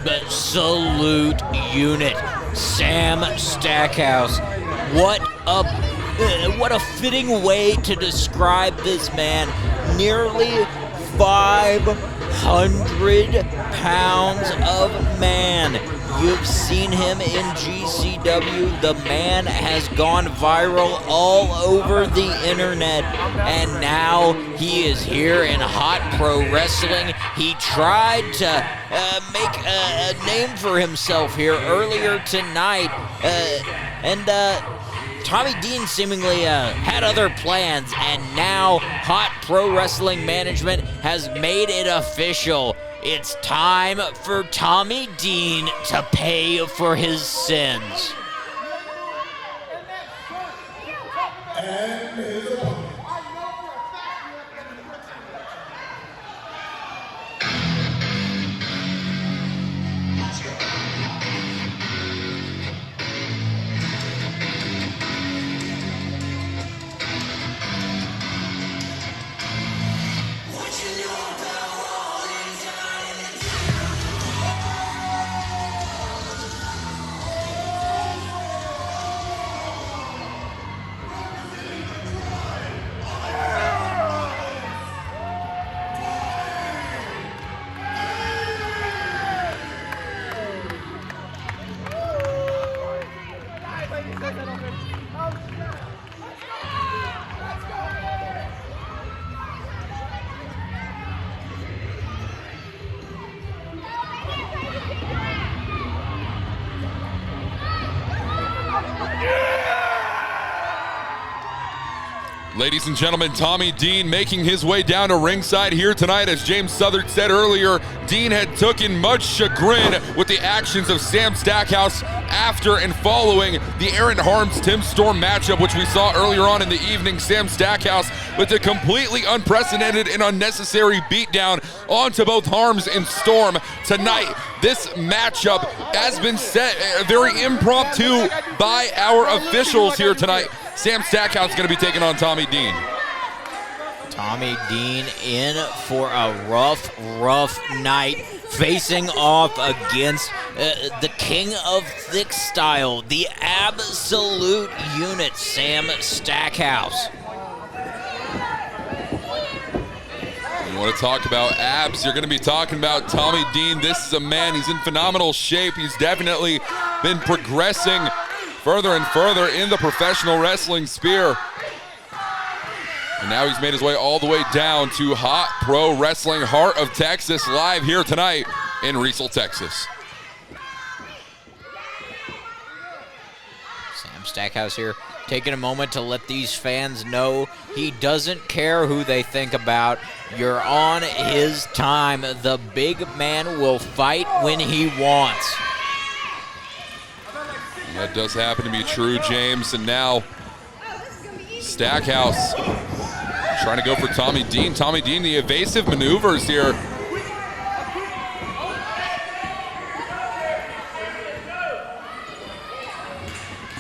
absolute unit, Sam Stackhouse. What a fitting way to describe this man. Nearly 500 pounds of man. You've seen him in GCW. The man has gone viral all over the internet, and now he is here in Hot Pro Wrestling. He tried to make a name for himself here earlier tonight, and Tommy Dean seemingly had other plans, and now Hot Pro Wrestling Management has made it official. It's time for Tommy Dean to pay for his sins. And his opponent. Ladies and gentlemen, Tommy Dean making his way down to ringside here tonight. As James Southern said earlier, Dean had taken much chagrin with the actions of Sam Stackhouse after and following the Aaron Harms-Tim Storm matchup, which we saw earlier on in the evening. Sam Stackhouse with a completely unprecedented and unnecessary beatdown onto both Harms and Storm. Tonight, this matchup has been set very impromptu by our officials here tonight. Sam Stackhouse is going to be taking on Tommy Dean. Tommy Dean in for a rough night, facing off against the king of Thicc style, the absolute unit, Sam Stackhouse. You want to talk about abs, you're going to be talking about Tommy Dean. This is a man, he's in phenomenal shape. He's definitely been progressing further and further in the professional wrestling sphere. And now he's made his way all the way down to Hot Pro Wrestling, Heart of Texas, live here tonight in Riesel, Texas. Sam Stackhouse here, taking a moment to let these fans know he doesn't care who they think about. You're on his time. The big man will fight when he wants. That does happen to be true, James. And now Stackhouse trying to go for Tommy Dean. Tommy Dean, the evasive maneuvers here.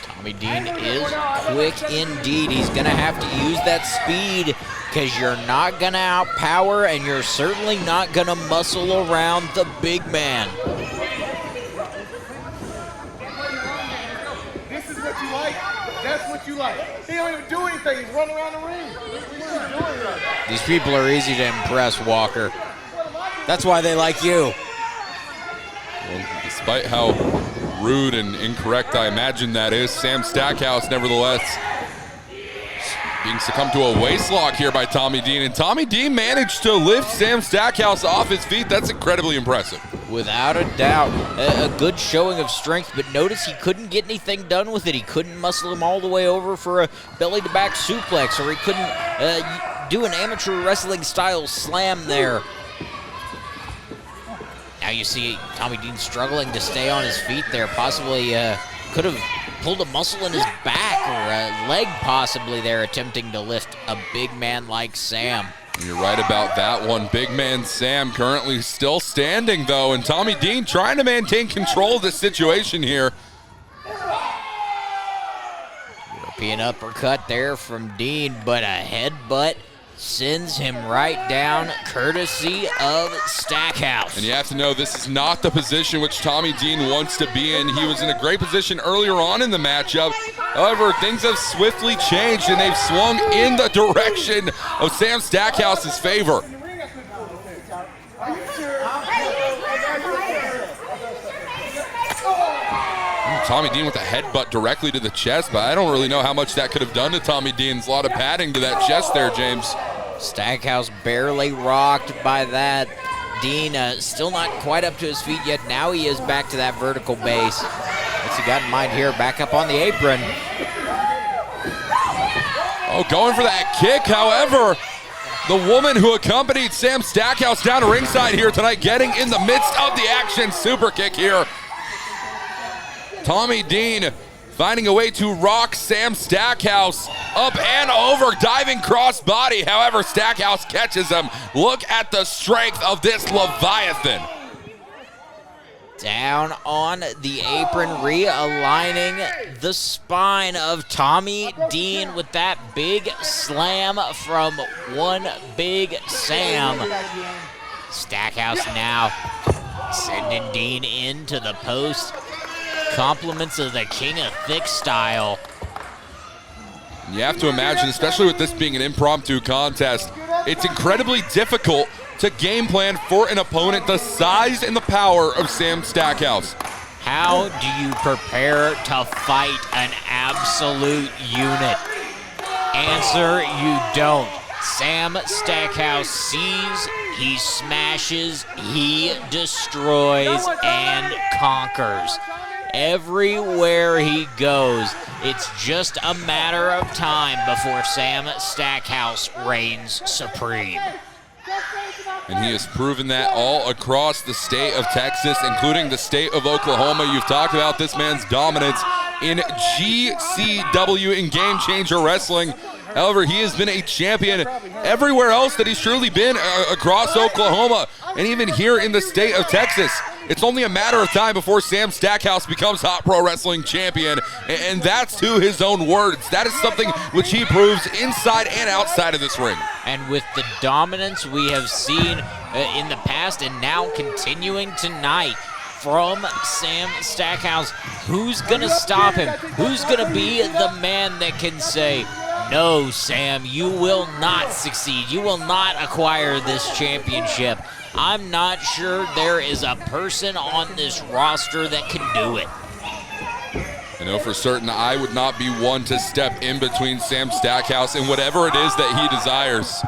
Tommy Dean is quick indeed. He's going to have to use that speed because you're not going to outpower and you're certainly not going to muscle around the big man. That's what you like. He don't even do anything. He's running around the ring. These people are easy to impress, Walker. That's why they like you. Well, despite how rude and incorrect I imagine that is, Sam Stackhouse, nevertheless, being succumbed to a waist lock here by Tommy Dean. And Tommy Dean managed to lift Sam Stackhouse off his feet. That's incredibly impressive. Without a doubt, a good showing of strength, but notice he couldn't get anything done with it. He couldn't muscle him all the way over for a belly-to-back suplex, or he couldn't do an amateur wrestling style slam there. Now you see Tommy Dean struggling to stay on his feet there, possibly could have pulled a muscle in his back or a leg possibly there, attempting to lift a big man like Sam. You're right about that one. Big man Sam currently still standing, though, and Tommy Dean trying to maintain control of the situation here. European uppercut there from Dean, but a headbutt sends him right down, courtesy of Stackhouse. And you have to know this is not the position which Tommy Dean wants to be in. He was in a great position earlier on in the matchup. However, things have swiftly changed and they've swung in the direction of Sam Stackhouse's favor. Tommy Dean with a headbutt directly to the chest, but I don't really know how much that could have done to Tommy Dean. There's a lot of padding to that chest there, James. Stackhouse barely rocked by that. Dean still not quite up to his feet yet. Now he is back to that vertical base. What's he got in mind here? Back up on the apron. Oh, going for that kick. However, the woman who accompanied Sam Stackhouse down to ringside here tonight, getting in the midst of the action. Super kick here. Tommy Dean finding a way to rock Sam Stackhouse up and over, diving crossbody. However, Stackhouse catches him. Look at the strength of this Leviathan. Down on the apron, realigning the spine of Tommy Dean with that big slam from one big Sam. Stackhouse now sending Dean into the post. Compliments of the King of Thicc style. You have to imagine, especially with this being an impromptu contest, it's incredibly difficult to game plan for an opponent the size and the power of Sam Stackhouse. How do you prepare to fight an absolute unit? Answer, you don't. Sam Stackhouse sees, he smashes, he destroys, and conquers. Everywhere he goes, it's just a matter of time before Sam Stackhouse reigns supreme. And he has proven that all across the state of Texas, including the state of Oklahoma. You've talked about this man's dominance in GCW, in Game Changer Wrestling. However, he has been a champion everywhere else that he's truly been across Oklahoma and even here in the state of Texas. It's only a matter of time before Sam Stackhouse becomes Hot Pro Wrestling Champion, and that's to his own words. That is something which he proves inside and outside of this ring. And with the dominance we have seen in the past and now continuing tonight from Sam Stackhouse, who's going to stop him? Who's going to be the man that can say, no, Sam, you will not succeed. You will not acquire this championship. I'm not sure there is a person on this roster that can do it. I know for certain I would not be one to step in between Sam Stackhouse and whatever it is that he desires.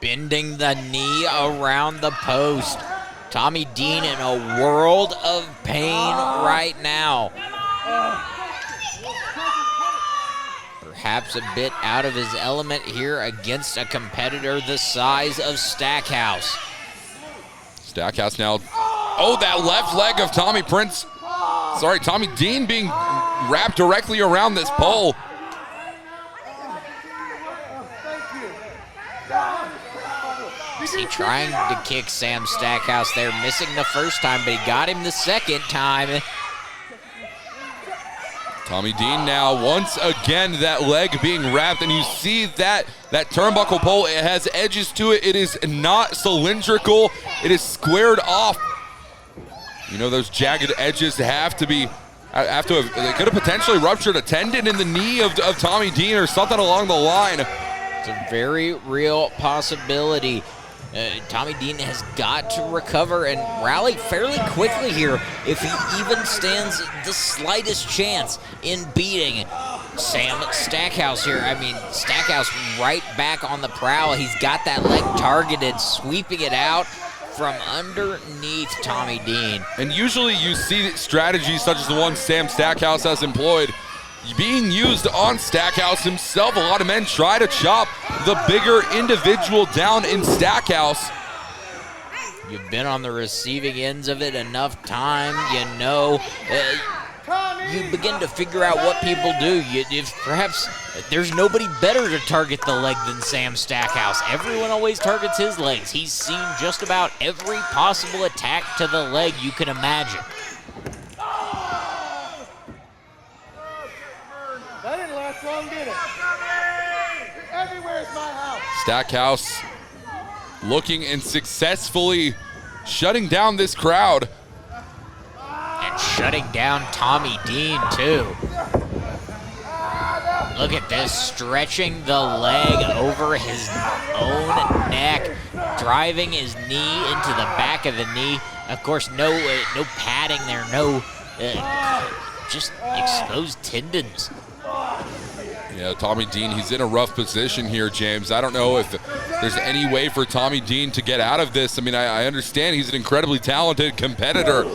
Bending the knee around the post. Tommy Dean in a world of pain right now. Perhaps a bit out of his element here against a competitor the size of Stackhouse. Stackhouse now, oh, that left leg of Tommy Dean being wrapped directly around this pole. Is he trying to kick Sam Stackhouse there, missing the first time, but he got him the second time. Tommy Dean now, once again, that leg being wrapped, and you see that turnbuckle pole, it has edges to it. It is not cylindrical. It is squared off. You know, those jagged edges they could have potentially ruptured a tendon in the knee of Tommy Dean or something along the line. It's a very real possibility. Tommy Dean has got to recover and rally fairly quickly here if he even stands the slightest chance in beating Sam Stackhouse here. I mean, Stackhouse right back on the prowl. He's got that leg targeted, sweeping it out from underneath Tommy Dean. And usually you see strategies such as the one Sam Stackhouse has employed being used on Stackhouse himself. A lot of men try to chop the bigger individual down in Stackhouse. You've been on the receiving ends of it enough time, you know. You begin to figure out what people do. If perhaps there's nobody better to target the leg than Sam Stackhouse. Everyone always targets his legs. He's seen just about every possible attack to the leg you can imagine. don't get it. Everywhere is my house. Stackhouse looking and successfully shutting down this crowd. And shutting down Tommy Dean, too. Look at this, stretching the leg over his own neck, driving his knee into the back of the knee. Of course, no padding there, no, just exposed tendons. Yeah, Tommy Dean, he's in a rough position here, James. I don't know if there's any way for Tommy Dean to get out of this. I mean, I understand he's an incredibly talented competitor.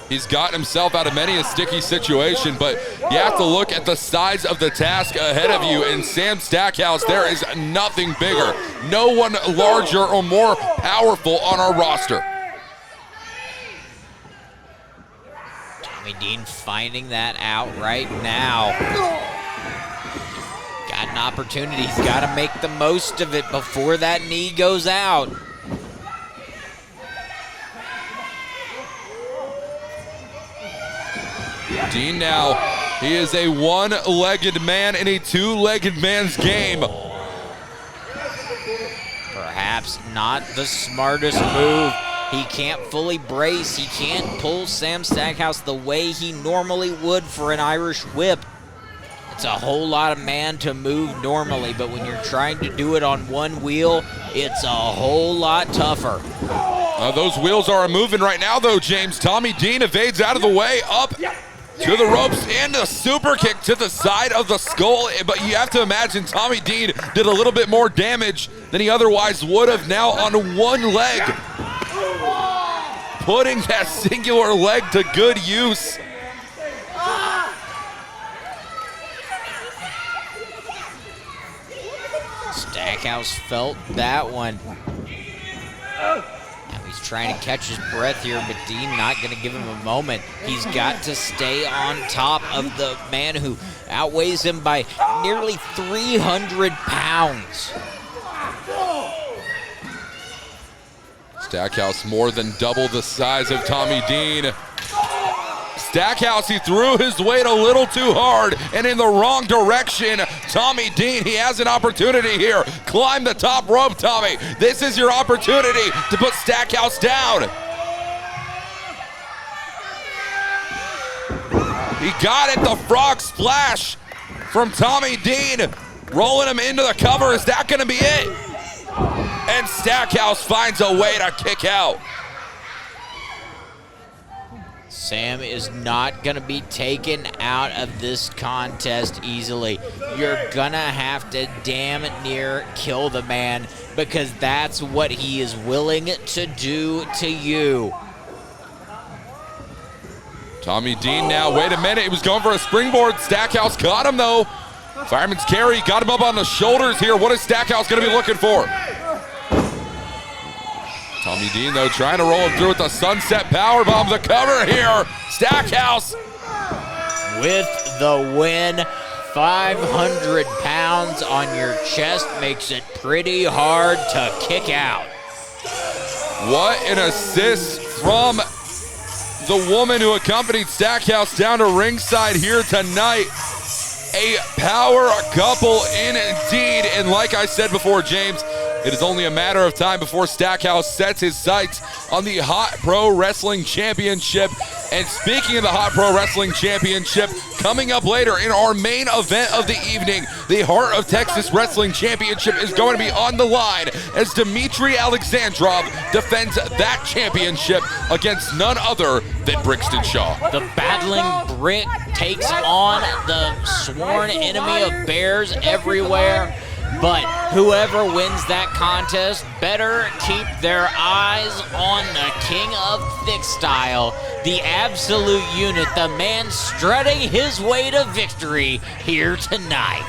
He's gotten himself out of many a sticky situation, but you have to look at the size of the task ahead of you. And Sam Stackhouse, there is nothing bigger. No one larger or more powerful on our roster. Tommy Dean finding that out right now. Got an opportunity. He's got to make the most of it before that knee goes out. Dean now, he is a one-legged man in a two-legged man's game. Perhaps not the smartest move. He can't fully brace. He can't pull Sam Stackhouse the way he normally would for an Irish whip. It's a whole lot of man to move normally, but when you're trying to do it on one wheel, it's a whole lot tougher. Those wheels are moving right now, though, James. Tommy Dean evades out of the way, up to the ropes, and a super kick to the side of the skull. But you have to imagine Tommy Dean did a little bit more damage than he otherwise would have now on one leg. Putting that singular leg to good use. Stackhouse felt that one. Now he's trying to catch his breath here, but Dean not going to give him a moment. He's got to stay on top of the man who outweighs him by nearly 300 pounds. Stackhouse more than double the size of Tommy Dean. Stackhouse, he threw his weight a little too hard and in the wrong direction. Tommy Dean, he has an opportunity here. Climb the top rope, Tommy. This is your opportunity to put Stackhouse down. He got it, the frog splash from Tommy Dean. Rolling him into the cover. Is that going to be it? And Stackhouse finds a way to kick out. Sam is not going to be taken out of this contest easily. You're going to have to damn near kill the man because that's what he is willing to do to you. Tommy Dean now, wait a minute, he was going for a springboard. Stackhouse got him though. Fireman's carry, got him up on the shoulders here. What is Stackhouse going to be looking for? Tommy Dean, though, trying to roll him through with the sunset powerbomb. The cover here. Stackhouse with the win. 500 pounds on your chest makes it pretty hard to kick out. What an assist from the woman who accompanied Stackhouse down to ringside here tonight. A power couple indeed. And like I said before, James, it is only a matter of time before Stackhouse sets his sights on the Hot Pro Wrestling Championship. And speaking of the Hot Pro Wrestling Championship, coming up later in our main event of the evening, the Heart of Texas Wrestling Championship is going to be on the line as Dmitry Alexandrov defends that championship against none other than Brixton Shaw. The battling Brick takes on the sworn enemy of bears everywhere. But whoever wins that contest better keep their eyes on the King of Thicc style, the absolute unit, the man strutting his way to victory here tonight.